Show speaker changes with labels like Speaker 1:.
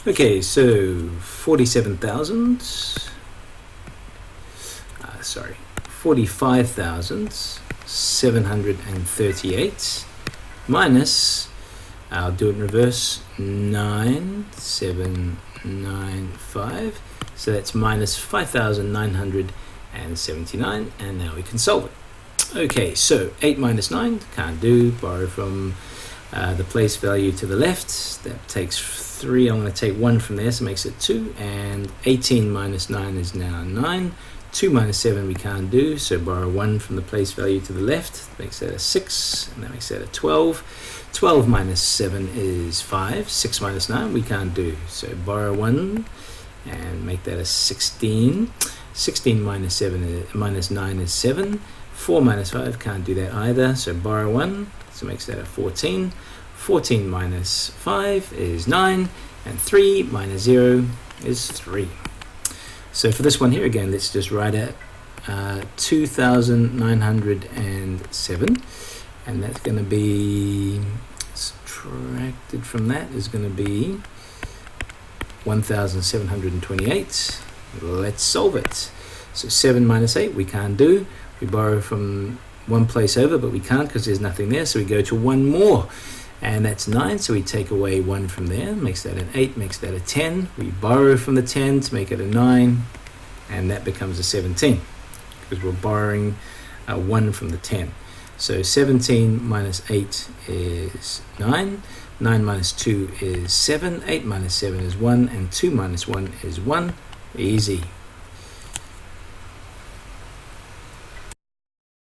Speaker 1: Okay, so 45,738 minus, I'll do it in reverse, 9795. So that's minus 5,979, and now we can solve it. Okay, so 8 minus 9, can't do, borrow from the place value to the left, that takes 3, I'm going to take 1 from there, so it makes it 2, and 18 minus 9 is now 9, 2 minus 7 we can't do, so borrow 1 from the place value to the left, makes that a 6, and that makes that a 12, 12 minus 7 is 5, 6 minus 9 we can't do, so borrow 1, and make that a 16, 16 minus 9 is 7, 4 minus 5, can't do that either, so borrow 1, so makes that a 14, 14 minus 5 is 9, and 3 minus 0 is 3. So for this one here again, let's just write it 2,907, and that's going to be, subtracted from that is going to be 1,728. Let's solve it. So 7 minus 8 we can't do. We borrow from one place over, but we can't because there's nothing there, so we go to one more, and that's 9, so we take away 1 from there, makes that an 8, makes that a 10. We borrow from the 10 to make it a 9, and that becomes a 17 because we're borrowing 1 from the 10. So 17 minus 8 is 9, 9 minus 2 is 7, 8 minus 7 is 1, and 2 minus 1 is 1. Easy.